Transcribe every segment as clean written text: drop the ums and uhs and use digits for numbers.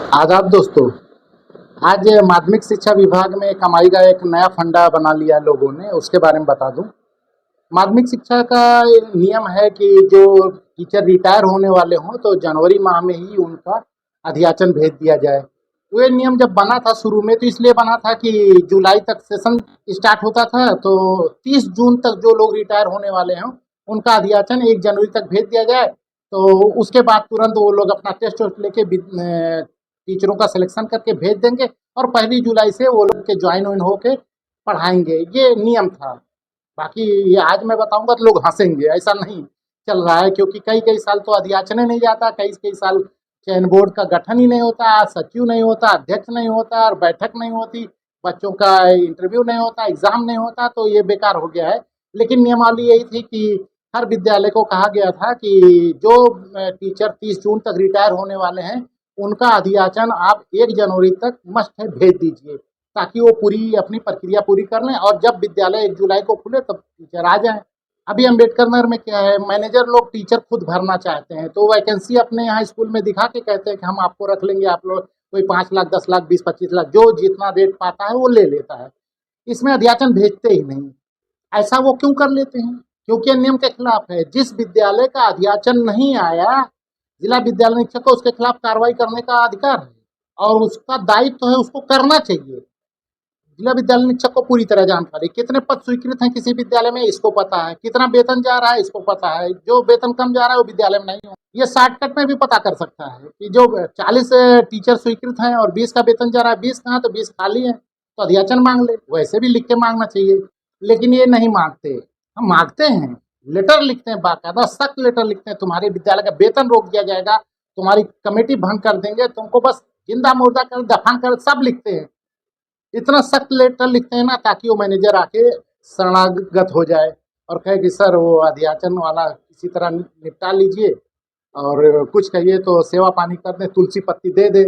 आदाब दोस्तों। आज माध्यमिक शिक्षा विभाग में कमाई का एक नया फंडा बना लिया लोगों ने, उसके बारे में बता दूं। माध्यमिक शिक्षा का नियम है कि जो टीचर रिटायर होने वाले हों तो जनवरी माह में ही उनका अध्याचन भेज दिया जाए। तो ये नियम जब बना था शुरू में तो इसलिए बना था कि जुलाई तक सेशन स्टार्ट होता था, तो 30 जून तक जो लोग रिटायर होने वाले हों उनका अध्याचन 1 जनवरी तक भेज दिया जाए। तो उसके बाद तुरंत वो लोग अपना टेस्ट वेस्ट लेके टीचरों का सिलेक्शन करके भेज देंगे और 1 जुलाई से वो लोग के ज्वाइन वाइन होके पढ़ाएंगे। ये नियम था। बाकी ये आज मैं बताऊंगा तो लोग हंसेंगे, ऐसा नहीं चल रहा है, क्योंकि कई कई साल तो अध्याचन नहीं जाता, कई कई साल चयन बोर्ड का गठन ही नहीं होता, सचिव नहीं होता, अध्यक्ष नहीं होता और बैठक नहीं होती, बच्चों का इंटरव्यू नहीं होता, एग्जाम नहीं होता, तो ये बेकार हो गया है। लेकिन नियमावली यही थी कि हर विद्यालय को कहा गया था कि जो टीचर 30 जून तक रिटायर होने वाले हैं उनका अध्याचन आप 1 जनवरी तक मस्ट है भेज दीजिए, ताकि वो पूरी अपनी प्रक्रिया पूरी कर लें और जब विद्यालय 1 जुलाई को खुले तब टीचर आ जाएं। अभी अम्बेडकर नगर में क्या है, मैनेजर लोग टीचर खुद भरना चाहते हैं तो वैकेंसी अपने यहाँ स्कूल में दिखा के कहते हैं कि हम आपको रख लेंगे, आप लोग कोई 5 लाख 10 लाख 20-25 लाख जो जितना रेट पाता है वो ले लेता है। इसमें अध्याचन भेजते ही नहीं। ऐसा वो क्यों कर लेते हैं? क्योंकि नियम के खिलाफ है। जिस विद्यालय का अध्याचन नहीं आया, जिला विद्यालय निरीक्षक को उसके खिलाफ कार्रवाई करने का अधिकार है और उसका दायित्व है, उसको करना चाहिए। जिला विद्यालय निरीक्षक को पूरी तरह जानकारी, कितने पद स्वीकृत हैं किसी विद्यालय में इसको पता है, कितना वेतन जा रहा है इसको पता है, जो वेतन कम जा रहा है वो विद्यालय में नहीं हो, ये शॉर्टकट में भी पता कर सकता है कि जो 40 टीचर स्वीकृत हैं और 20 का वेतन जा रहा है, 20 कहाँ तो 20 खाली है, तो अध्याचन मांग ले। वैसे भी लिख के मांगना चाहिए, लेकिन ये नहीं मांगते। हम मांगते हैं, लेटर लिखते हैं, बाकायदा सख्त लेटर लिखते हैं, तुम्हारे विद्यालय का वेतन रोक दिया जाएगा, तुम्हारी कमेटी भंग कर देंगे, तुमको बस जिंदा मुर्दा कर दफन कर, सब लिखते हैं। इतना सख्त लेटर लिखते हैं ना ताकि वो मैनेजर आके शरणागत हो जाए और कहे कि सर वो अध्याचन वाला किसी तरह निपटा लीजिए और कुछ कहिए तो सेवा पानी कर दे, तुलसी पत्ती दे दे।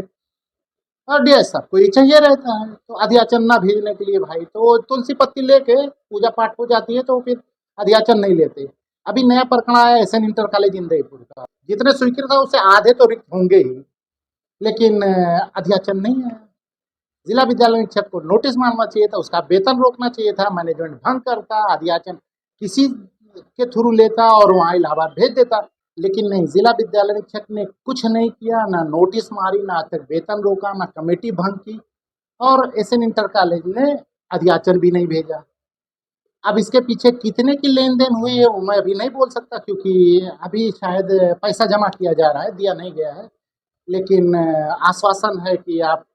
और डी सबको ये चाहिए रहता है, तो अध्याचन ना भेजने के लिए भाई तो तुलसी पत्ती लेके पूजा पाठ हो जाती है, तो फिर अध्याचन नहीं लेते। अभी नया प्रकरण आया एसएन इंटर कॉलेज इंदईपुर का, जितने स्वीकृत है उससे आधे तो रिक्त होंगे ही, लेकिन अध्याचन नहीं है। जिला विद्यालय निरीक्षक को नोटिस मारना चाहिए था, उसका वेतन रोकना चाहिए था, मैनेजमेंट भंग करता, अध्याचन किसी के थ्रू लेता और वहाँ इलाहाबाद भेज देता। लेकिन नहीं, जिला विद्यालय निरीक्षक ने कुछ नहीं किया, ना नोटिस मारी, ना आज तक वेतन रोका, ना कमेटी भंग की और एसएन इंटर कॉलेज ने अध्याचन भी नहीं भेजा। अब इसके पीछे कितने की लेन देन हुई है वो मैं अभी नहीं बोल सकता, क्योंकि अभी शायद पैसा जमा किया जा रहा है, दिया नहीं गया है। लेकिन आश्वासन है कि आप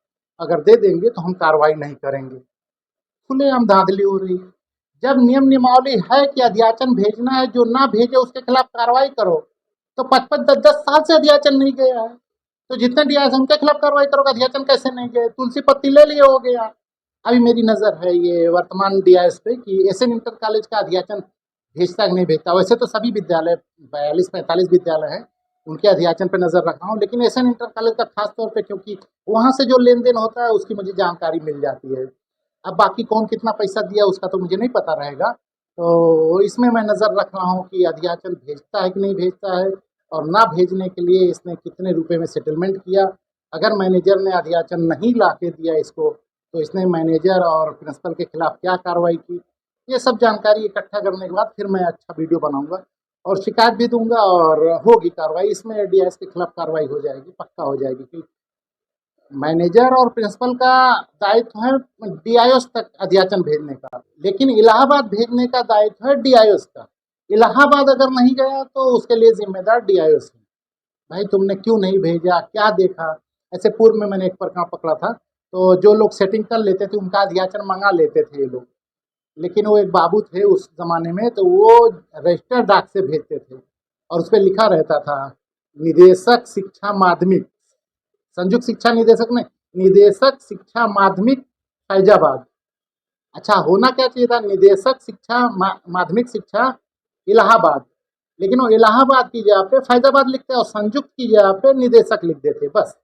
अगर दे देंगे तो हम कार्रवाई नहीं करेंगे। खुलेआम धांधली हो रही है। जब नियम नियमावली है कि अध्याचन भेजना है, जो ना भेजे उसके खिलाफ कार्रवाई करो, तो 5-5 10 10 साल से अध्याचन नहीं गया है, तो जितने दिया है उनके खिलाफ कार्रवाई करोगे, अध्याचन कैसे नहीं गए? तुलसी पत्ती ले लिए हो गया। अभी मेरी नज़र है ये वर्तमान डीआईएस पे कि एसएन इंटर कॉलेज का अध्याचन भेजता कि नहीं भेजता। वैसे तो सभी विद्यालय 42-45 विद्यालय हैं, उनके अध्याचन पे नज़र रखा हूँ, लेकिन एसएन इंटर कॉलेज का खास तौर पे क्योंकि वहाँ से जो लेन देन होता है उसकी मुझे जानकारी मिल जाती है। अब बाकी कौन कितना पैसा दिया उसका तो मुझे नहीं पता रहेगा, तो इसमें मैं नज़र रख रहा हूँ कि अध्याचन भेजता है कि नहीं भेजता है और ना भेजने के लिए इसने कितने रुपए में सेटलमेंट किया। अगर मैनेजर ने अध्याचन नहीं ला के दिया इसको, तो इसने मैनेजर और प्रिंसिपल के खिलाफ क्या कार्रवाई की, ये सब जानकारी इकट्ठा करने के बाद फिर मैं अच्छा वीडियो बनाऊंगा और शिकायत भी दूंगा और होगी कार्रवाई। इसमें डीआईएस के खिलाफ कार्रवाई हो जाएगी, पक्का हो जाएगी कि मैनेजर और प्रिंसिपल का दायित्व है डीआईओस तक अध्याचन भेजने का, लेकिन इलाहाबाद भेजने का दायित्व है डीआईओस का। इलाहाबाद अगर नहीं गया तो उसके लिए जिम्मेदार डीआईओस है। भाई तुमने क्यों नहीं भेजा, क्या देखा? ऐसे पूर्व में मैंने एक प्रकरण पकड़ा था, तो जो लोग सेटिंग कर लेते थे उनका अध्याचन मंगा लेते थे ये लोग, लेकिन वो एक बाबू थे उस जमाने में, तो वो रजिस्टर डाक से भेजते थे और उस पर लिखा रहता था निदेशक शिक्षा माध्यमिक, संयुक्त शिक्षा निदेशक ने, निदेशक शिक्षा माध्यमिक फैजाबाद। अच्छा, होना क्या चाहिए था, निदेशक शिक्षा माध्यमिक शिक्षा इलाहाबाद, लेकिन वो इलाहाबाद की जगह पे फैजाबाद लिखते और संयुक्त की जगह पे निदेशक लिख देते बस।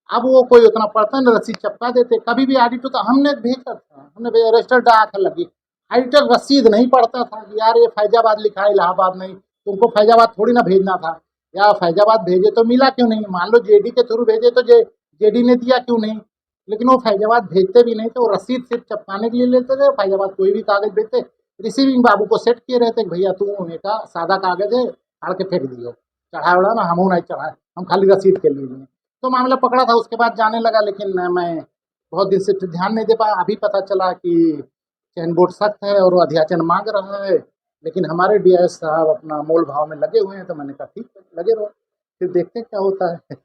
अब वो कोई उतना पढ़ता नहीं, रसीद चपका देते। कभी भी ऑडिट होता, हमने भेजा था, हमने रजिस्टर डाक लगी, ऑडिटर रसीद नहीं पढ़ता था कि यार ये फैजाबाद लिखा है इलाहाबाद नहीं, तुमको फैजाबाद थोड़ी ना भेजना था, या फैजाबाद भेजे तो मिला क्यों नहीं? मान लो जेडी के थ्रू भेजे तो जेडी ने दिया क्यों नहीं, लेकिन वो फैजाबाद भेजते भी नहीं थे, वो रसीद सिर्फ चपकाने के लिए लेते थे। फैजाबाद कोई भी कागज भेजते, रिसीविंग बाबू को सेट किए रहते कि भैया तू का सादा कागज है, फाड़ के फेंक दियो, चढ़ा उड़ा ना, हम नहीं चढ़ाए, हम खाली रसीद के लिए लिए। तो मामला पकड़ा था, उसके बाद जाने लगा, लेकिन मैं बहुत दिन से ध्यान नहीं दे पाया। अभी पता चला कि चैन बोर्ड सख्त है और वो अध्याचन मांग रहा है, लेकिन हमारे डीआईएस साहब अपना मोल भाव में लगे हुए हैं, तो मैंने कहा ठीक है, लगे रहो, फिर देखते हैं क्या होता है।